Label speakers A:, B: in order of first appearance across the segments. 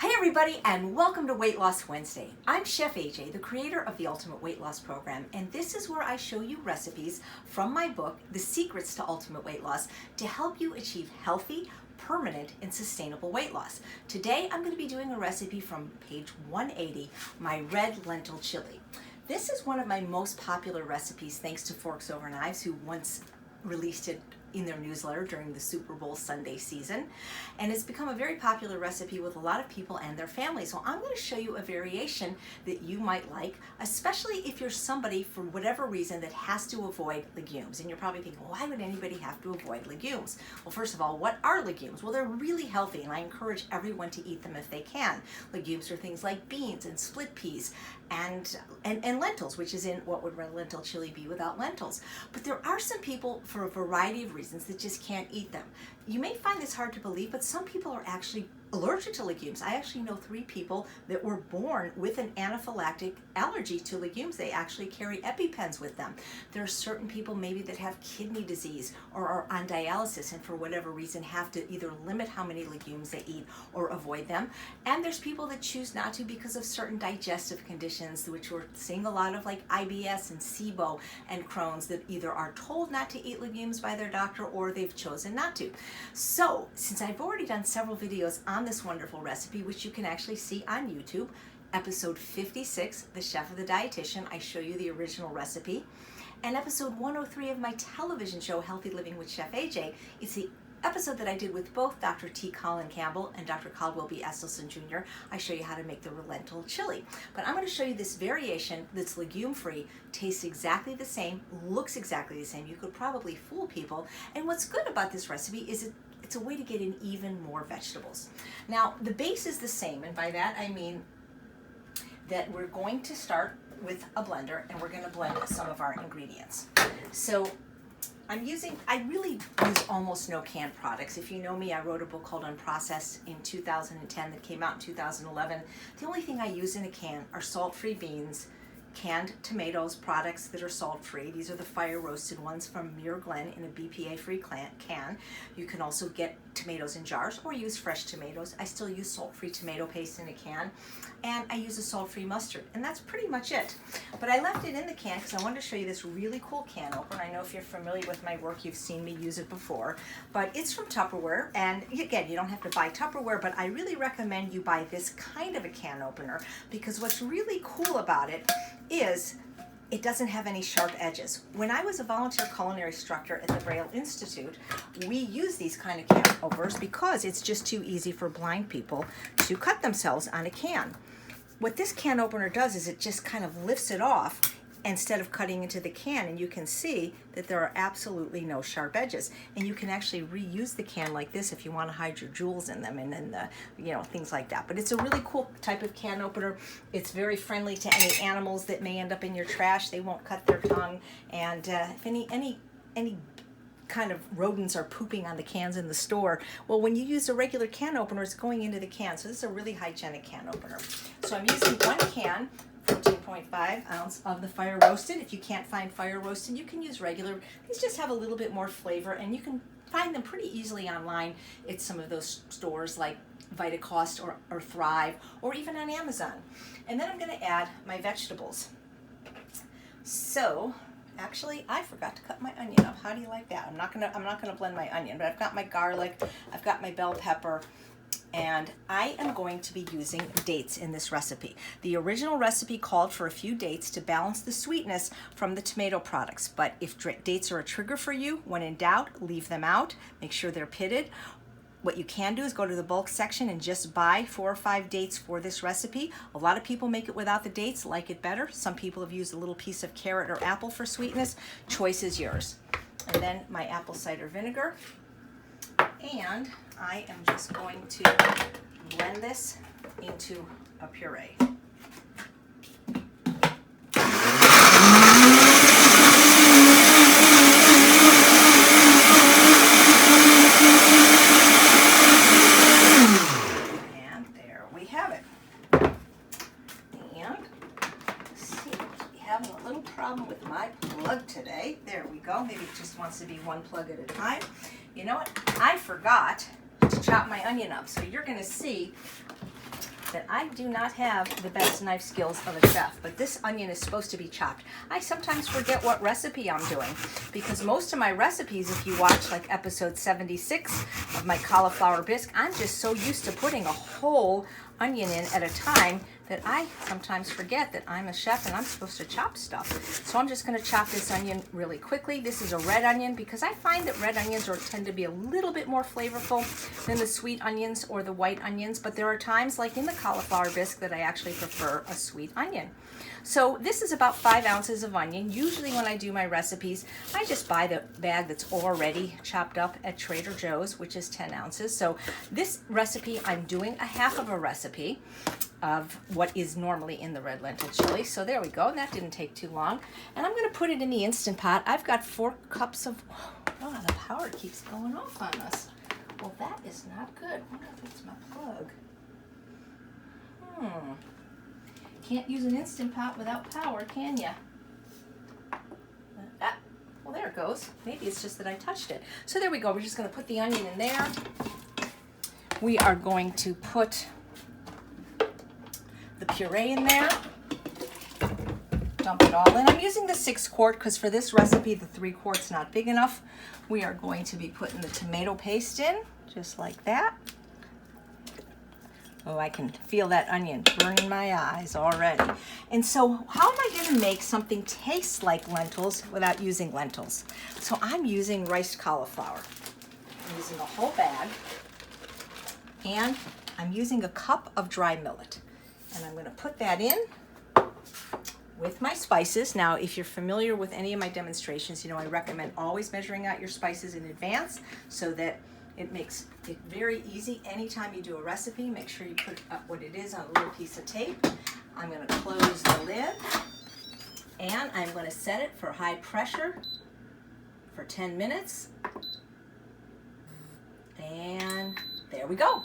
A: Hi everybody, and welcome to Weight Loss Wednesday. I'm Chef AJ, the creator of the Ultimate Weight Loss Program, and this is where I show you recipes from my book, The Secrets to Ultimate Weight Loss, to help you achieve healthy, permanent, and sustainable weight loss. Today I'm going to be doing a recipe from page 180, my red lentil chili. This is one of my most popular recipes thanks to Forks Over Knives, who once released it in their newsletter during the Super Bowl Sunday season, and it's become a very popular recipe with a lot of people and their families. So I'm going to show you a variation that you might like, especially if you're somebody for whatever reason that has to avoid legumes. And you're probably thinking, why would anybody have to avoid legumes? Well, first of all, what are legumes? Well, they're really healthy, and I encourage everyone to eat them if they can. Legumes are things like beans and split peas and lentils, which is in what would red lentil chili be without lentils. But there are some people, for a variety of reasons, that just can't eat them. You may find this hard to believe, but some people are actually allergic to legumes. I actually know 3 people that were born with an anaphylactic allergy to legumes. They actually carry EpiPens with them. There are certain people maybe that have kidney disease or are on dialysis and for whatever reason have to either limit how many legumes they eat or avoid them. And there's people that choose not to because of certain digestive conditions, which we're seeing a lot of, like IBS and SIBO and Crohn's, that either are told not to eat legumes by their doctor or they've chosen not to. So since I've already done several videos on this wonderful recipe, which you can actually see on YouTube, episode 56, The Chef of the Dietitian, I show you the original recipe, and episode 103 of my television show, Healthy Living with Chef AJ, it's the episode that I did with both Dr. T. Colin Campbell and Dr. Caldwell B. Esselstyn Jr. I show you how to make the red lentil chili. But I'm going to show you this variation that's legume-free, tastes exactly the same, looks exactly the same. You could probably fool people. And what's good about this recipe is it's a way to get in even more vegetables. Now, the base is the same, and by that I mean that we're going to start with a blender and we're going to blend some of our ingredients. So I really use almost no canned products. If you know me, I wrote a book called Unprocessed in 2010 that came out in 2011. The only thing I use in a can are salt-free beans, canned tomatoes, products that are salt-free. These are the fire-roasted ones from Muir Glen in a BPA-free can. You can also get tomatoes in jars or use fresh tomatoes. I still use salt-free tomato paste in a can, and I use a salt-free mustard, and that's pretty much it. But I left it in the can because I wanted to show you this really cool can opener. I know if you're familiar with my work, you've seen me use it before, but it's from Tupperware, and again, you don't have to buy Tupperware, but I really recommend you buy this kind of a can opener because what's really cool about it is it doesn't have any sharp edges. When I was a volunteer culinary instructor at the Braille Institute, we use these kind of can openers because it's just too easy for blind people to cut themselves on a can. What this can opener does is it just kind of lifts it off instead of cutting into the can, and you can see that there are absolutely no sharp edges, and you can actually reuse the can like this if you want to hide your jewels in them and then things like that. But it's a really cool type of can opener. It's very friendly to any animals that may end up in your trash. They won't cut their tongue, and if any kind of rodents are pooping on the cans in the store, well, when you use a regular can opener, it's going into the can. So this is a really hygienic can opener. So I'm using 1 can, 14.5 ounce of the fire roasted. If you can't find fire roasted, you can use regular. These just have a little bit more flavor, and you can find them pretty easily online at some of those stores like Vitacost or Thrive, or even on Amazon. And then I'm going to add my vegetables. So actually, I forgot to cut my onion up. How do you like that? I'm not gonna blend my onion, but I've got my garlic, I've got my bell pepper, and I am going to be using dates in this recipe. The original recipe called for a few dates to balance the sweetness from the tomato products, but if dates are a trigger for you, when in doubt, leave them out. Make sure they're pitted. What you can do is go to the bulk section and just buy 4 or 5 dates for this recipe. A lot of people make it without the dates, like it better. Some people have used a little piece of carrot or apple for sweetness. Choice is yours. And then my apple cider vinegar. And I am just going to blend this into a puree. Problem with my plug today. There we go. Maybe it just wants to be one plug at a time. You know what? I forgot to chop my onion up. So you're going to see that I do not have the best knife skills of a chef, but this onion is supposed to be chopped. I sometimes forget what recipe I'm doing because most of my recipes, if you watch like episode 76 of my cauliflower bisque, I'm just so used to putting a whole onion in at a time that I sometimes forget that I'm a chef and I'm supposed to chop stuff. So I'm just going to chop this onion really quickly. This is a red onion because I find that red onions tend to be a little bit more flavorful than the sweet onions or the white onions, but there are times like in the cauliflower bisque that I actually prefer a sweet onion. So this is about 5 ounces of onion. Usually when I do my recipes, I just buy the bag that's already chopped up at Trader Joe's, which is 10 ounces. So this recipe, I'm doing a half of a recipe of what is normally in the red lentil chili. So there we go. That didn't take too long. And I'm going to put it in the Instant Pot. I've got 4 cups of, oh, the power keeps going off on us. Well, that is not good. I wonder if it's my plug. Can't use an Instant Pot without power, can ya? Well, there it goes. Maybe it's just that I touched it. So there we go. We're just going to put the onion in there. We are going to put the puree in there. Dump it all in. I'm using the 6 quart because for this recipe, the 3 quart's not big enough. We are going to be putting the tomato paste in, just like that. Oh, I can feel that onion burning my eyes already. And so how am I going to make something taste like lentils without using lentils? So I'm using riced cauliflower. I'm using a whole bag. And I'm using a cup of dry millet. And I'm going to put that in with my spices. Now, if you're familiar with any of my demonstrations, you know I recommend always measuring out your spices in advance so that it makes it very easy. Anytime you do a recipe, make sure you put up what it is on a little piece of tape. I'm going to close the lid and I'm going to set it for high pressure for 10 minutes. And there we go.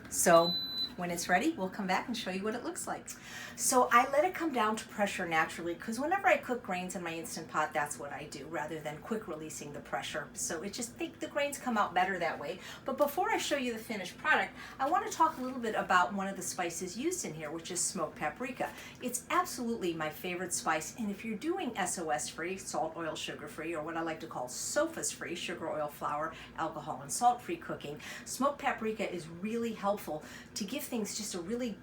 A: So when it's ready, we'll come back and show you what it looks like. So I let it come down to pressure naturally because whenever I cook grains in my Instant Pot, that's what I do rather than quick releasing the pressure. So it just the grains come out better that way. But before I show you the finished product, I want to talk a little bit about one of the spices used in here, which is smoked paprika. It's absolutely my favorite spice. And if you're doing SOS free, salt, oil, sugar free, or what I like to call SOFAS free, sugar, oil, flour, alcohol, and salt free cooking, smoked paprika is really helpful to give things just a really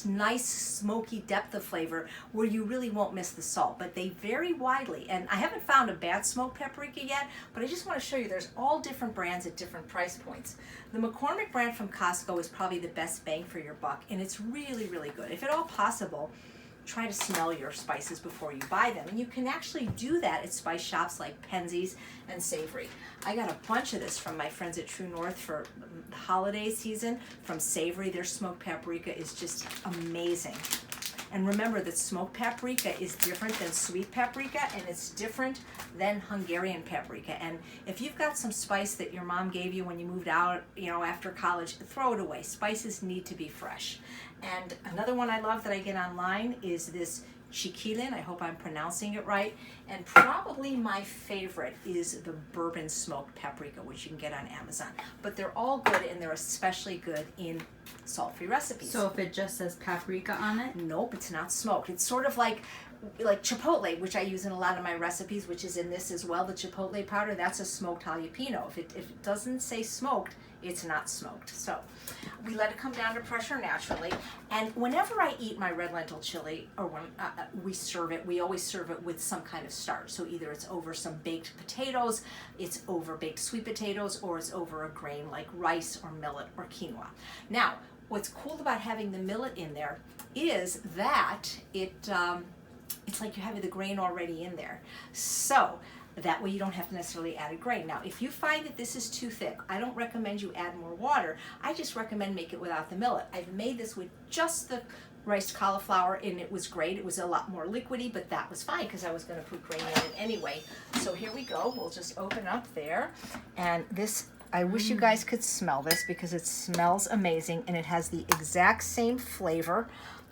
A: nice smoky depth of flavor where you really won't miss the salt. But they vary widely, and I haven't found a bad smoked paprika yet, but I just want to show you there's all different brands at different price points. The McCormick brand from Costco is probably the best bang for your buck, and it's really, really good. If at all possible, try to smell your spices before you buy them. And you can actually do that at spice shops like Penzeys and Savory. I got a bunch of this from my friends at True North for the holiday season from Savory. Their smoked paprika is just amazing. And remember that smoked paprika is different than sweet paprika, and it's different than Hungarian paprika. And if you've got some spice that your mom gave you when you moved out, after college, throw it away. Spices need to be fresh. And another one I love that I get online is this Chiquilin. I hope I'm pronouncing it right. And probably my favorite is the bourbon smoked paprika, which you can get on Amazon. But they're all good, and they're especially good in salt-free recipes.
B: So if it just says paprika on it?
A: Nope, it's not smoked. It's sort of like chipotle, which I use in a lot of my recipes, which is in this as well. The chipotle powder, that's a smoked jalapeno. If it doesn't say smoked, it's not smoked. So we let it come down to pressure naturally. And whenever I eat my red lentil chili, or when we serve it, we always serve it with some kind of starch. So either it's over some baked potatoes, it's over baked sweet potatoes, or it's over a grain like rice or millet or quinoa. Now, what's cool about having the millet in there is that it's like you're having the grain already in there. So that way you don't have to necessarily add a grain. Now, if you find that this is too thick, I don't recommend you add more water. I just recommend make it without the millet. I've made this with just the riced cauliflower, and it was great. It was a lot more liquidy, but that was fine because I was going to put grain in it anyway. So here we go. We'll just open up there. And this, I wish you guys could smell this because it smells amazing, and it has the exact same flavor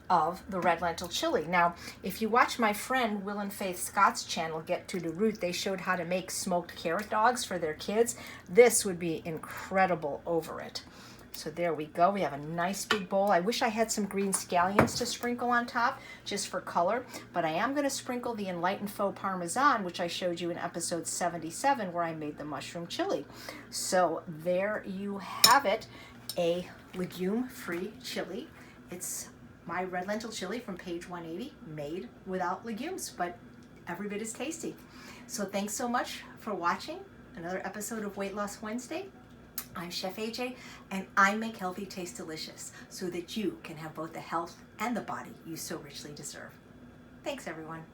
A: of the red lentil chili. Now, if you watch my friend Will and Faith Scott's channel, Get to the Root, they showed how to make smoked carrot dogs for their kids. This would be incredible over it. So there we go. We have a nice big bowl. I wish I had some green scallions to sprinkle on top just for color, but I am going to sprinkle the Enlightened Faux Parmesan, which I showed you in episode 77 where I made the mushroom chili. So there you have it, a legume-free chili. It's my red lentil chili from page 180, made without legumes, but every bit as tasty. So thanks so much for watching another episode of Weight Loss Wednesday. I'm Chef AJ, and I make healthy taste delicious so that you can have both the health and the body you so richly deserve. Thanks, everyone.